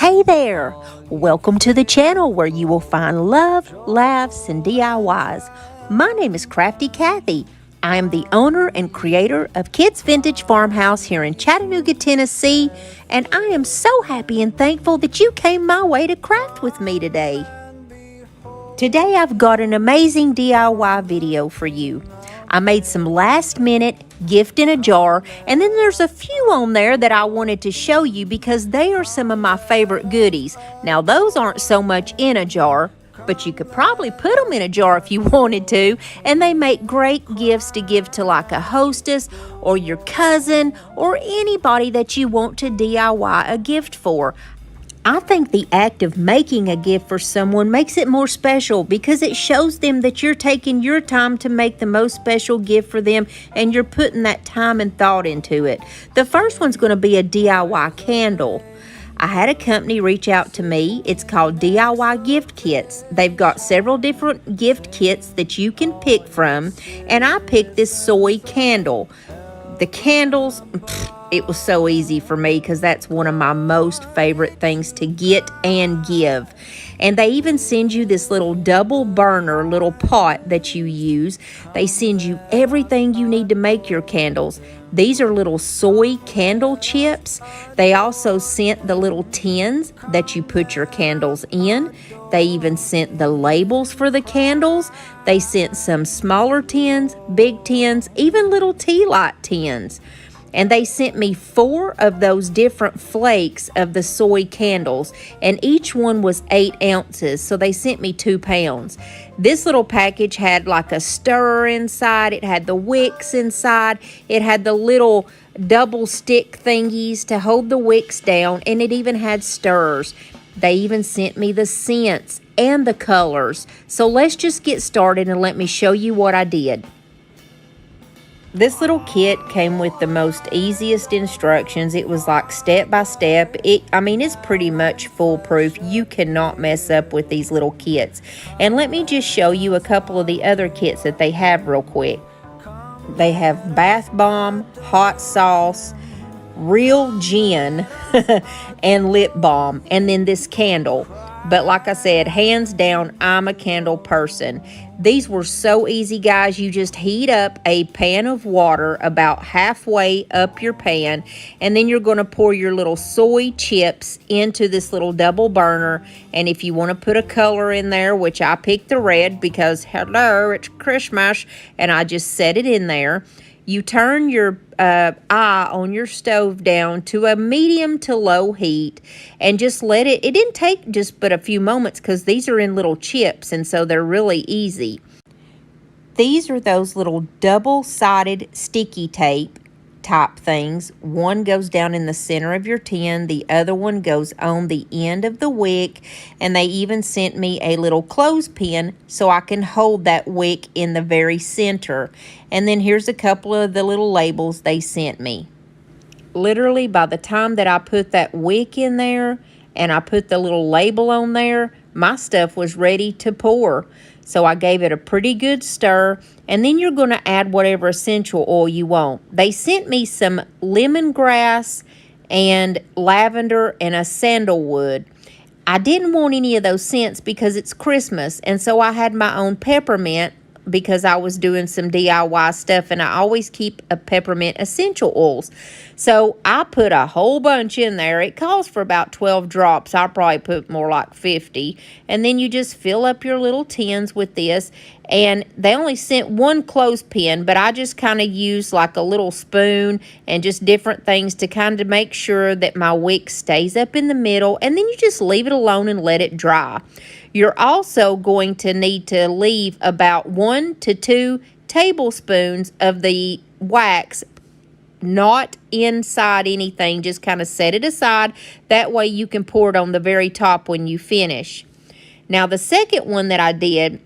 Hey there! Welcome to the channel where you will find love, laughs, and DIYs. My name is Crafty Kathy. I am the owner and creator of Kids Vintage Farmhouse here in Chattanooga, Tennessee, and I am so happy and thankful that you came my way to craft with me today. Today I've got an amazing DIY video for you. I made some last minute gift in a jar, and then there's a few on there that I wanted to show you because they are some of my favorite goodies. Now those aren't so much in a jar, but you could probably put them in a jar if you wanted to, and they make great gifts to give to like a hostess or your cousin or anybody that you want to DIY a gift for. I think the act of making a gift for someone makes it more special because it shows them that you're taking your time to make the most special gift for them and you're putting that time and thought into it. The first one's going to be a DIY candle. I had a company reach out to me. It's called DIY Gift Kits. They've got several different gift kits that you can pick from, and I picked this soy candle. The candles, it was so easy for me because that's one of my most favorite things to get and give. And they even send you this little double burner little pot that you use. They send you everything you need to make your candles. These are little soy candle chips. They also sent the little tins that you put your candles in. They even sent the labels for the candles. They sent some smaller tins, big tins, even little tea light tins. And they sent me 4 of those different flakes of the soy candles, and each one was 8 ounces, so they sent me 2 pounds. This little package had like a stirrer inside, it had the wicks inside, it had the little double stick thingies to hold the wicks down, and it even had stirrers. They even sent me the scents and the colors. So let's just get started and let me show you what I did. This little kit came with the most easiest instructions. It was like step by step. It's pretty much foolproof. You cannot mess up with these little kits. And let me just show you a couple of the other kits that they have real quick. They have bath bomb, hot sauce, real gin, and lip balm, and then this candle. But like I said, hands down, I'm a candle person. These were so easy, guys. You just heat up a pan of water about halfway up your pan, and then you're going to pour your little soy chips into this little double burner. And if you want to put a color in there, which I picked the red because, hello, it's Christmas, and I just set it in there. You turn your eye on your stove down to a medium to low heat and just let it didn't take just but a few moments because these are in little chips and so they're really easy. These are those little double-sided sticky tape type things. One goes down in the center of your tin, the other one goes on the end of the wick, and they even sent me a little clothespin so I can hold that wick in the very center. And then here's a couple of the little labels they sent me. Literally, by the time that I put that wick in there and I put the little label on there, my stuff was ready to pour. So I gave it a pretty good stir, and then you're going to add whatever essential oil you want. They sent me some lemongrass and lavender and a sandalwood. I didn't want any of those scents because it's Christmas, and so I had my own peppermint because I was doing some DIY stuff, and I always keep a peppermint essential oils. So I put a whole bunch in there. It calls for about 12 drops. I probably put more like 50. And then you just fill up your little tins with this. And they only sent 1 clothespin, but I just kind of used like a little spoon and just different things to kind of make sure that my wick stays up in the middle. And then you just leave it alone and let it dry. You're also going to need to leave about 1 to 2 tablespoons of the wax, not inside anything, just kind of set it aside. That way you can pour it on the very top when you finish. Now the second one that I did,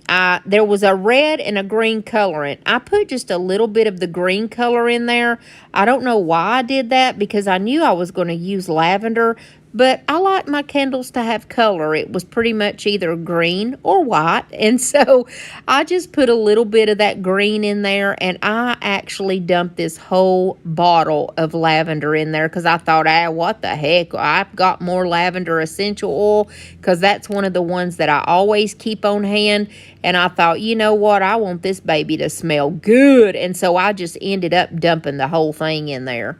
there was a red and a green colorant. I put just a little bit of the green color in there. I don't know why I did that because I knew I was going to use lavender, but I like my candles to have color. It was pretty much either green or white, and so I just put a little bit of that green in there, and I actually dumped this whole bottle of lavender in there because I thought, what the heck, I've got more lavender essential oil because that's one of the ones that I always keep on hand, and I thought, you know what, I want this baby to smell good, and so I just ended up dumping the whole thing in there.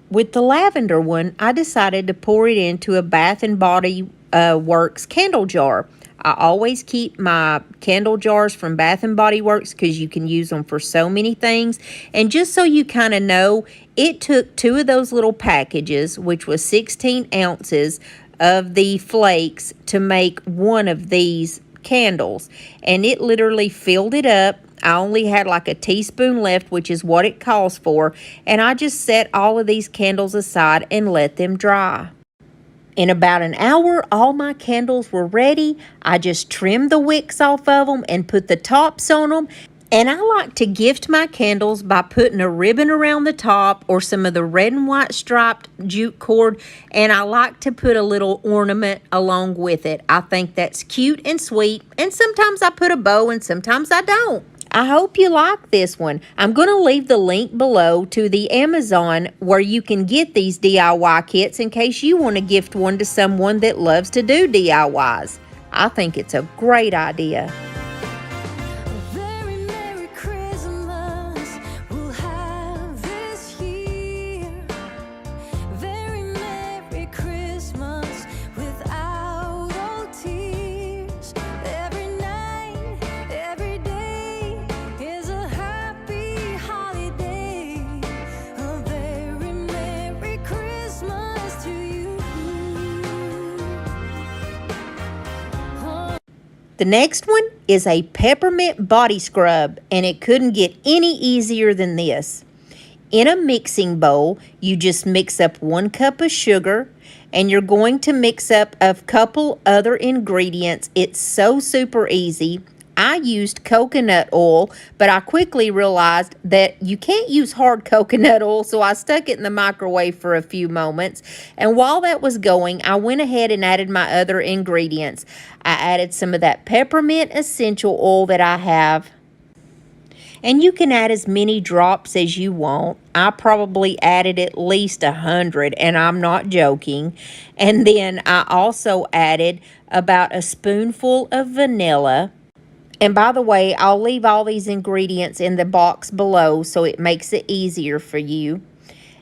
With the lavender one, I decided to pour it into a Bath and Body Works candle jar. I always keep my candle jars from Bath and Body Works because you can use them for so many things. And just so you kind of know, it took 2 of those little packages, which was 16 ounces of the flakes, to make one of these candles. And it literally filled it up. I only had like a teaspoon left, which is what it calls for, and I just set all of these candles aside and let them dry. In about an hour, all my candles were ready. I just trimmed the wicks off of them and put the tops on them. And I like to gift my candles by putting a ribbon around the top or some of the red and white striped jute cord, and I like to put a little ornament along with it. I think that's cute and sweet, and sometimes I put a bow and sometimes I don't. I hope you like this one. I'm going to leave the link below to the Amazon where you can get these DIY kits in case you want to gift one to someone that loves to do DIYs. I think it's a great idea. The next one is a peppermint body scrub, and it couldn't get any easier than this. In a mixing bowl, you just mix up 1 cup of sugar, and you're going to mix up a couple other ingredients. It's so super easy. I used coconut oil, but I quickly realized that you can't use hard coconut oil, so I stuck it in the microwave for a few moments. And while that was going, I went ahead and added my other ingredients. I added some of that peppermint essential oil that I have. And you can add as many drops as you want. I probably added at least 100, and I'm not joking. And then I also added about a spoonful of vanilla. And by the way, I'll leave all these ingredients in the box below so it makes it easier for you.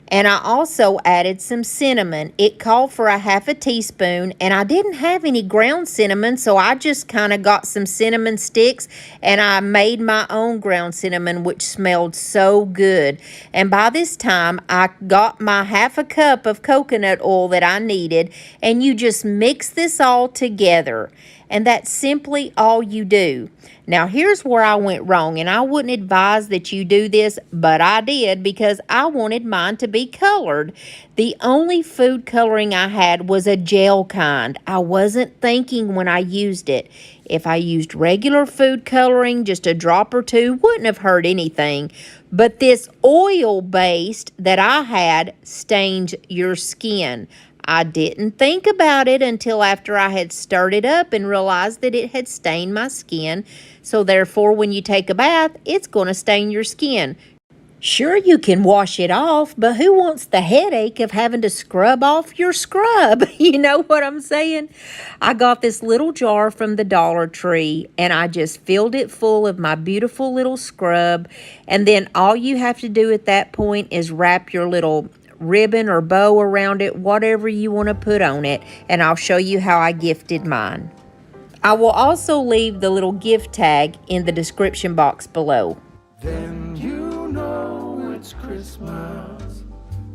And I also added some cinnamon. It called for a half a teaspoon, and I didn't have any ground cinnamon, so I just kind of got some cinnamon sticks, and I made my own ground cinnamon, which smelled so good. And by this time, I got my half a cup of coconut oil that I needed, and you just mix this all together. And that's simply all you do. Now, here's where I went wrong, and I wouldn't advise that you do this, but I did because I wanted mine to be colored. The only food coloring I had was a gel kind. I wasn't thinking when I used it. If I used regular food coloring, just a drop or 2, wouldn't have hurt anything. But this oil-based that I had stains your skin. I didn't think about it until after I had stirred it up and realized that it had stained my skin. So therefore, when you take a bath, it's going to stain your skin. Sure, you can wash it off, but who wants the headache of having to scrub off your scrub? You know what I'm saying? I got this little jar from the Dollar Tree, and I just filled it full of my beautiful little scrub. And then all you have to do at that point is wrap your little ribbon or bow around it, whatever you want to put on it, and I'll show you how I gifted mine. I will also leave the little gift tag in the description box below. Then you know it's Christmas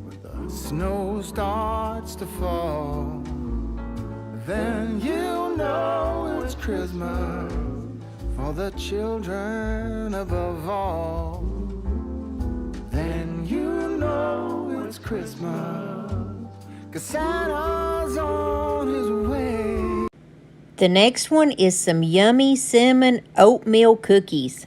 when the snow starts to fall. Then you know it's Christmas for the children above all. Then you know it's Christmas 'cause Santa's on his way. The next one is some yummy cinnamon oatmeal cookies.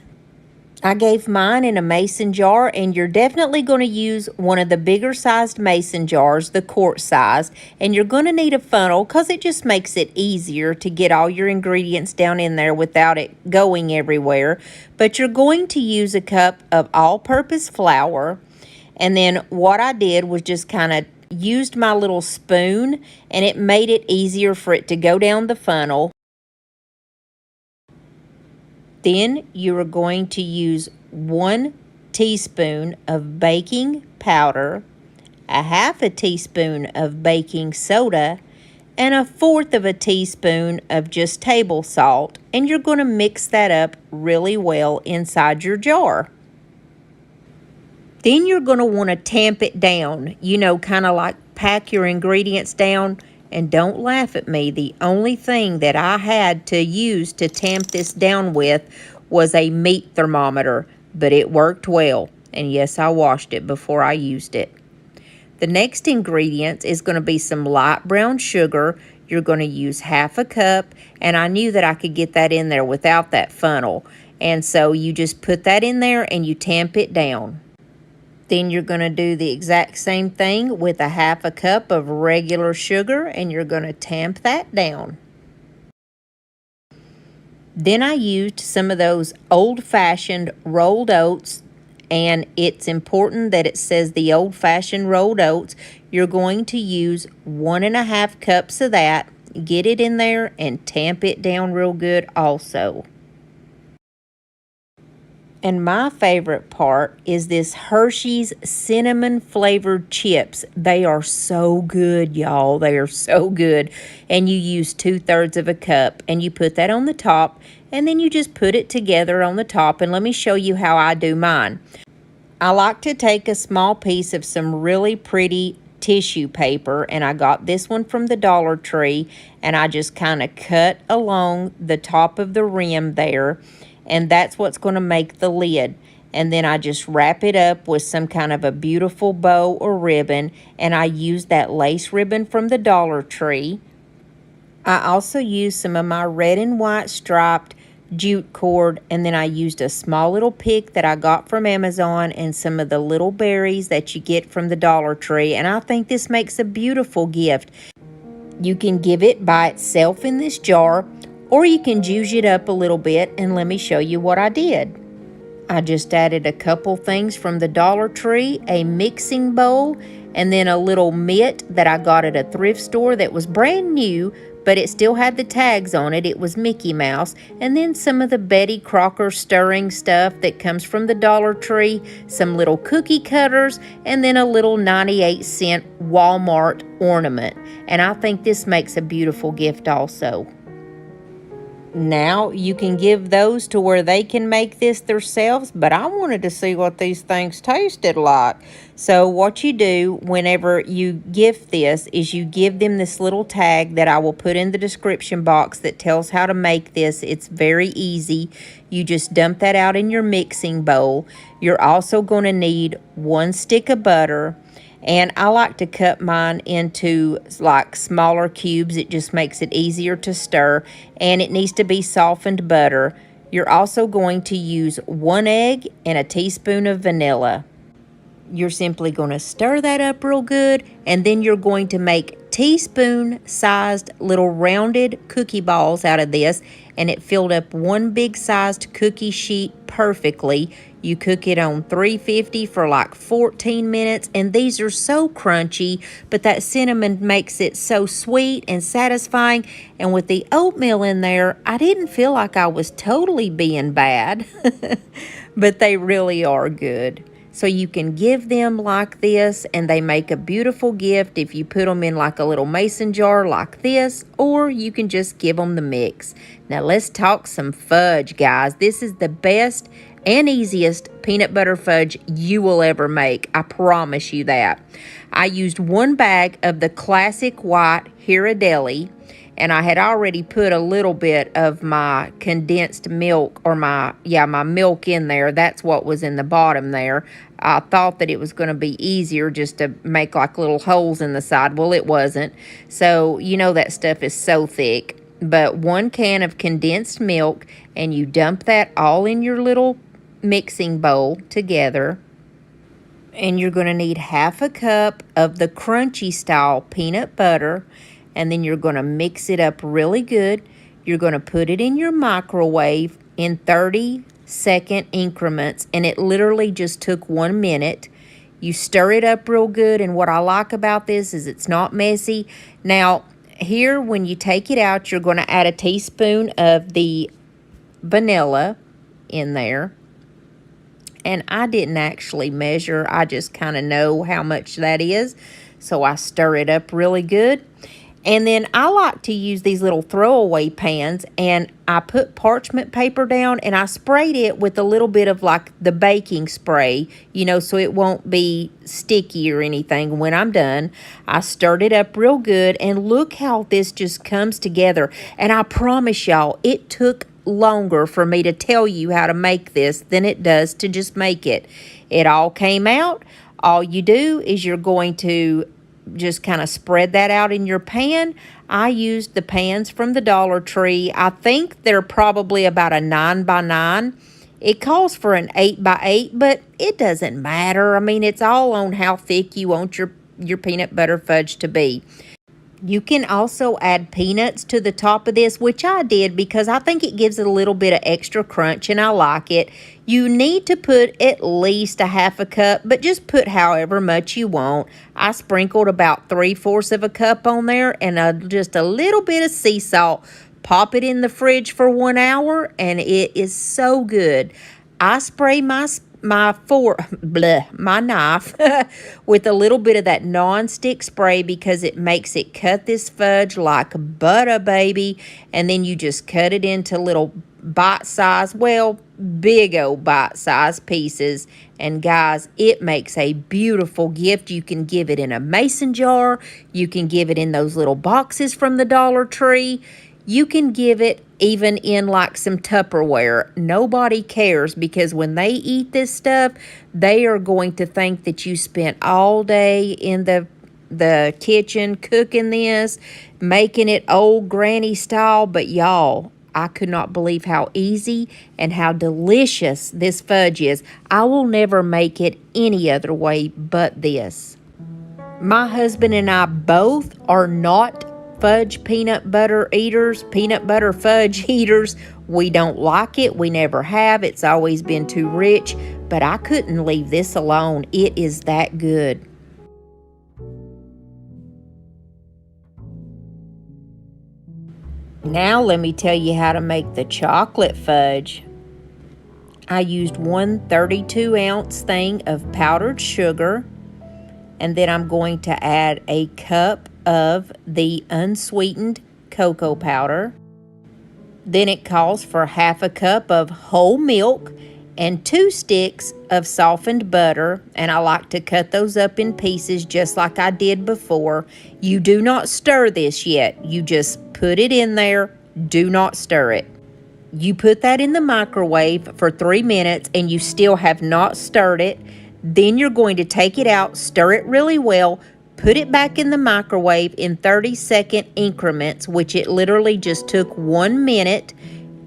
I gave mine in a mason jar, and you're definitely going to use one of the bigger sized mason jars, the quart size, and you're going to need a funnel because it just makes it easier to get all your ingredients down in there without it going everywhere. But you're going to use a cup of all-purpose flour, and then what I did was just kind of used my little spoon, and it made it easier for it to go down the funnel. Then you are going to use 1 teaspoon of baking powder, a half a teaspoon of baking soda, and 1/4 of a teaspoon of just table salt, and you're going to mix that up really well inside your jar. Then you're going to want to tamp it down, kind of like pack your ingredients down. And don't laugh at me, the only thing that I had to use to tamp this down with was a meat thermometer, but it worked well. And yes, I washed it before I used it. The next ingredient is going to be some light brown sugar. You're going to use 1/2 cup, and I knew that I could get that in there without that funnel. And so you just put that in there and you tamp it down. Then you're going to do the exact same thing with 1/2 cup of regular sugar, and you're going to tamp that down. Then I used some of those old-fashioned rolled oats, and it's important that it says the old-fashioned rolled oats. You're going to use 1.5 cups of that. Get it in there and tamp it down real good also. And my favorite part is this Hershey's cinnamon flavored chips. They are so good, y'all. They are so good. And you use 2/3 of a cup, and you put that on the top, and then you just put it together on the top. And let me show you how I do mine. I like to take a small piece of some really pretty tissue paper, and I got this one from the Dollar Tree, and I just kind of cut along the top of the rim there. And that's what's going to make the lid. And then I just wrap it up with some kind of a beautiful bow or ribbon, and I use that lace ribbon from the Dollar Tree. I also used some of my red and white striped jute cord, and then I used a small little pick that I got from Amazon and some of the little berries that you get from the Dollar Tree, and I think this makes a beautiful gift. You can give it by itself in this jar, or you can juice it up a little bit, and let me show you what I did. I just added a couple things from the Dollar Tree, a mixing bowl, and then a little mitt that I got at a thrift store that was brand new, but it still had the tags on it. It was Mickey Mouse. And then some of the Betty Crocker stirring stuff that comes from the Dollar Tree, some little cookie cutters, and then a little 98-cent Walmart ornament. And I think this makes a beautiful gift also. Now you can give those to where they can make this themselves, but I wanted to see what these things tasted like. So what you do whenever you gift this is you give them this little tag that I will put in the description box that tells how to make this. It's very easy. You just dump that out in your mixing bowl. You're also going to need 1 stick of butter. And I like to cut mine into like smaller cubes. It just makes it easier to stir. And it needs to be softened butter. You're also going to use 1 egg and a teaspoon of vanilla. You're simply going to stir that up real good. And then you're going to make teaspoon-sized little rounded cookie balls out of this. And it filled up 1 big-sized cookie sheet perfectly. You cook it on 350 for like 14 minutes, and these are so crunchy, but that cinnamon makes it so sweet and satisfying. And with the oatmeal in there, I didn't feel like I was totally being bad, but they really are good. So you can give them like this, and they make a beautiful gift if you put them in like a little mason jar like this, or you can just give them the mix. Now let's talk some fudge, guys. This is the best and easiest peanut butter fudge you will ever make. I promise you that. I used 1 bag of the classic white Ghirardelli, and I had already put a little bit of my condensed milk, or my milk in there. That's what was in the bottom there. I thought that it was going to be easier just to make like little holes in the side. Well, it wasn't. So, that stuff is so thick. But 1 can of condensed milk, and you dump that all in your little mixing bowl together. And you're going to need half a cup of the crunchy style peanut butter. And then you're going to mix it up really good. You're going to put it in your microwave in 30-second increments. And it literally just took 1 minute. You stir it up real good. And what I like about this is it's not messy. Now, here when you take it out, you're going to add a teaspoon of the vanilla in there. And I didn't actually measure. I just kind of know how much that is. So I stir it up really good. And then I like to use these little throwaway pans. And I put parchment paper down. And I sprayed it with a little bit of like the baking spray. You know, so it won't be sticky or anything when I'm done. I stirred it up real good. And look how this just comes together. And I promise y'all, it took longer for me to tell you how to make this than it does to just make it. It all came out. All you do is you're going to just kind of spread that out in your pan. I used the pans from the Dollar Tree. I think they're probably about a 9x9. It calls for an 8x8, but it doesn't matter. I mean, it's all on how thick you want your peanut butter fudge to be. You can also add peanuts to the top of this, which I did because I think it gives it a little bit of extra crunch and I like it. You need to put at least a half a cup, but just put however much you want. I sprinkled about 3/4 of a cup on there and just a little bit of sea salt. Pop it in the fridge for 1 hour and it is so good. I spray my knife with a little bit of that non-stick spray because it makes it cut this fudge like butter, baby. And then you just cut it into little bite-sized, well, big old bite-sized pieces. And guys, it makes a beautiful gift. You can give it in a mason jar. You can give it in those little boxes from the Dollar Tree. You can give it even in like some Tupperware. Nobody cares because when they eat this stuff, they are going to think that you spent all day in the kitchen cooking this, making it old granny style. But y'all, I could not believe how easy and how delicious this fudge is. I will never make it any other way but this. My husband and I both are not fudge peanut butter fudge eaters. We don't like it. We never have. It's always been too rich, but I couldn't leave this alone. It is that good. Now let me tell you how to make the chocolate fudge. I used 1 32-ounce thing of powdered sugar, and then I'm going to add a cup of the unsweetened cocoa powder. Then it calls for half a cup of whole milk and 2 sticks of softened butter, and I like to cut those up in pieces just like I did before. You do not stir this yet. You just put it in there. Do not stir it. You put that in the microwave for 3 minutes and you still have not stirred it. Then you're going to take it out, stir it really well, put it back in the microwave in 30-second increments, which it literally just took 1 minute,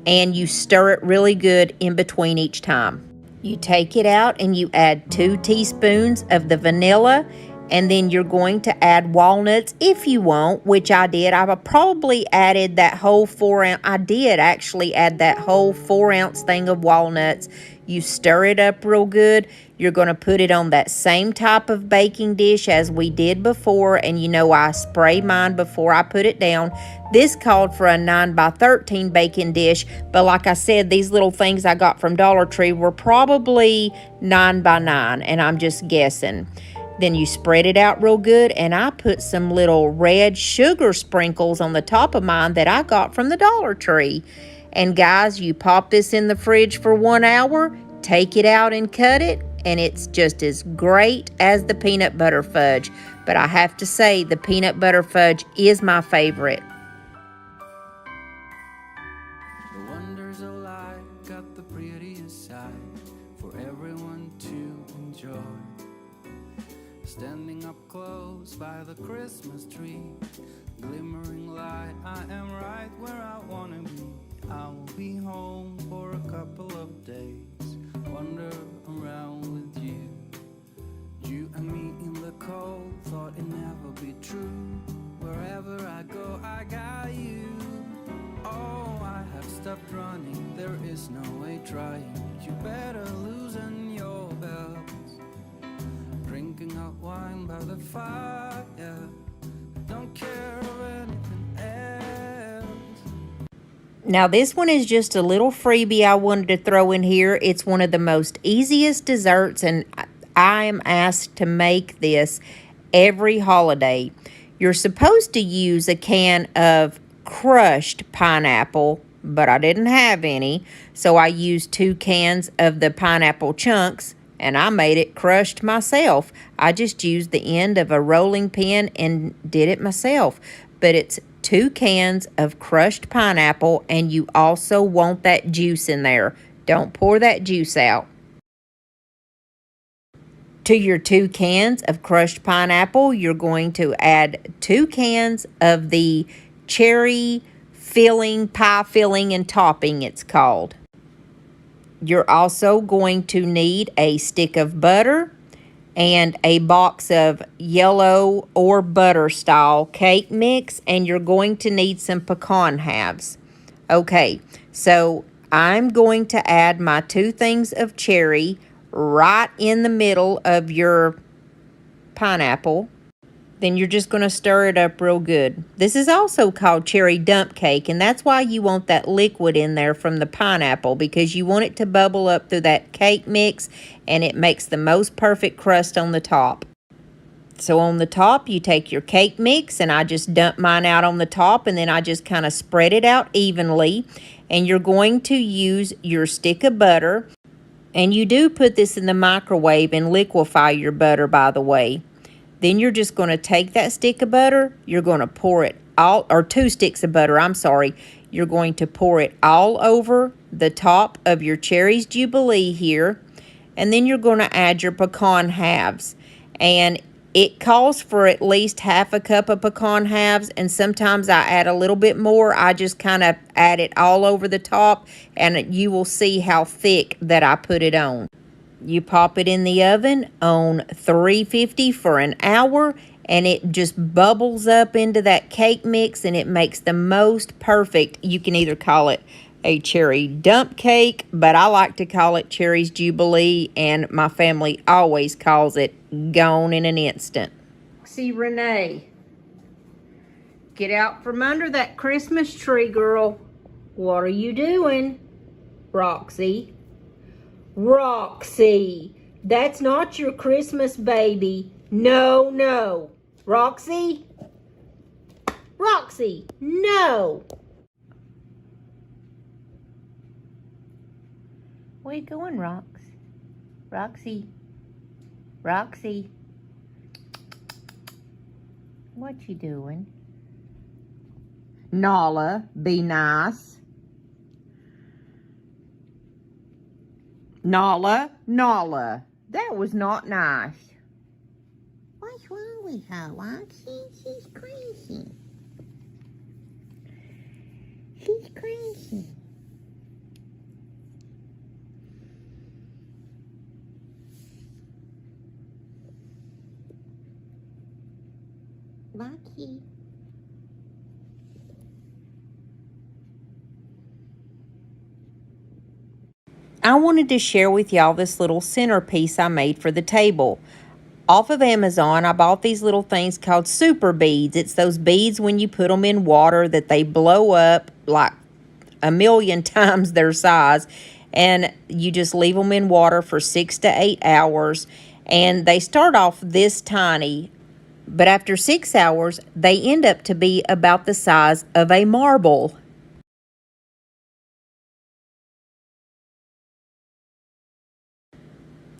and you stir it really good in between each time. You take it out and you add 2 teaspoons of the vanilla, and then you're going to add walnuts if you want, which I did. I probably added that whole 4-ounce. I did actually add that whole 4-ounce thing of walnuts. You stir it up real good. You're going to put it on that same type of baking dish as we did before. And you know I spray mine before I put it down. This called for a 9x13 baking dish. But like I said, these little things I got from Dollar Tree were probably 9x9. And I'm just guessing. Then you spread it out real good. And I put some little red sugar sprinkles on the top of mine that I got from the Dollar Tree. And guys, you pop this in the fridge for 1 hour, take it out and cut it, and it's just as great as the peanut butter fudge. But I have to say, the peanut butter fudge is my favorite. The wonders of life got the prettiest side for everyone to enjoy. Standing up close by the Christmas tree, glimmering light, I am right where I wanna be. I will be home for a couple of days. One stopped running, there is no way trying. You better loosen your belts. Drinking hot wine by the fire, don't care of anything else. Now this one is just a little freebie I wanted to throw in here. It's one of the most easiest desserts, and I am asked to make this every holiday. You're supposed to use a can of crushed pineapple, but I didn't have any, so I used 2 cans of the pineapple chunks, and I made it crushed myself. I just used the end of a rolling pin and did it myself. But it's 2 cans of crushed pineapple, and you also want that juice in there. Don't pour that juice out. To your 2 cans of crushed pineapple, you're going to add 2 cans of the cherry filling, pie filling and topping, it's called. You're also going to need a stick of butter and a box of yellow or butter style cake mix, and you're going to need some pecan halves. Okay, so I'm going to add my 2 things of cherry right in the middle of your pineapple. Then you're just going to stir it up real good. This is also called cherry dump cake, and that's why you want that liquid in there from the pineapple, because you want it to bubble up through that cake mix, and it makes the most perfect crust on the top. So on the top, you take your cake mix, and I just dump mine out on the top, and then I just kind of spread it out evenly. And you're going to use your stick of butter. And you do put this in the microwave and liquefy your butter, by the way. Then you're just going to take that stick of butter, you're going to pour it all, or 2 sticks of butter, I'm sorry. You're going to pour it all over the top of your Cherries Jubilee here. And then you're going to add your pecan halves. And it calls for at least half a cup of pecan halves, and sometimes I add a little bit more. I just kind of add it all over the top, and you will see how thick that I put it on. You pop it in the oven on 350 for an hour, and it just bubbles up into that cake mix, and it makes the most perfect. You can either call it a cherry dump cake, but I like to call it Cherries Jubilee, and my family always calls it gone in an instant. See, Renee, get out from under that Christmas tree, girl. What are you doing? Roxy. Roxy, that's not your Christmas baby. No, no. Roxy? Roxy, no. Where you going, Rox? Roxy. Roxy. What you doing? Nala, be nice. Nala, Nala. That was not nice. What's wrong with her, Roxy? She's crazy. She's crazy. Roxy. I wanted to share with y'all this little centerpiece I made for the table. Off of Amazon, I bought these little things called super beads. It's those beads when you put them in water that they blow up like a million times their size. And you just leave them in water for 6 to 8 hours. And they start off this tiny, but after 6 hours, they end up to be about the size of a marble.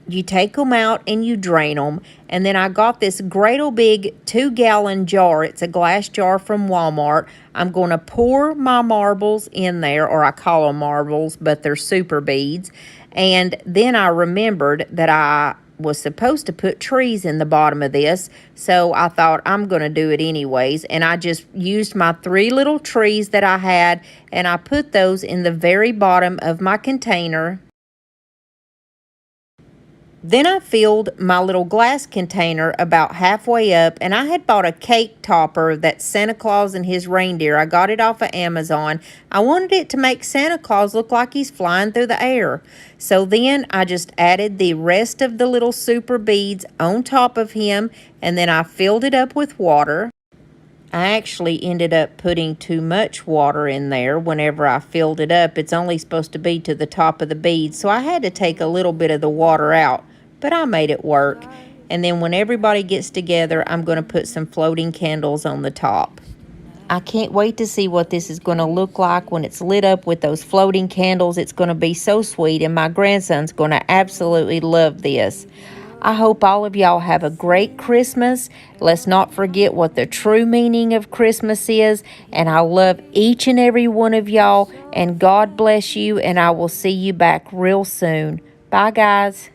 You take them out and you drain them. And then I got this great old big 2-gallon jar. It's a glass jar from Walmart. I'm going to pour my marbles in there, or I call them marbles, but they're super beads. And then I remembered that I was supposed to put trees in the bottom of this, so I thought I'm going to do it anyways. And I just used my 3 little trees that I had, and I put those in the very bottom of my container. Then I filled my little glass container about halfway up, and I had bought a cake topper that's Santa Claus and his reindeer. I got it off of Amazon. I wanted it to make Santa Claus look like he's flying through the air. So then I just added the rest of the little super beads on top of him, and then I filled it up with water. I actually ended up putting too much water in there whenever I filled it up. It's only supposed to be to the top of the beads, so I had to take a little bit of the water out, but I made it work. And then when everybody gets together, I'm going to put some floating candles on the top. I can't wait to see what this is going to look like when it's lit up with those floating candles. It's going to be so sweet, and my grandson's going to absolutely love this. I hope all of y'all have a great Christmas. Let's not forget what the true meaning of Christmas is. And I love each and every one of y'all. And God bless you. And I will see you back real soon. Bye, guys.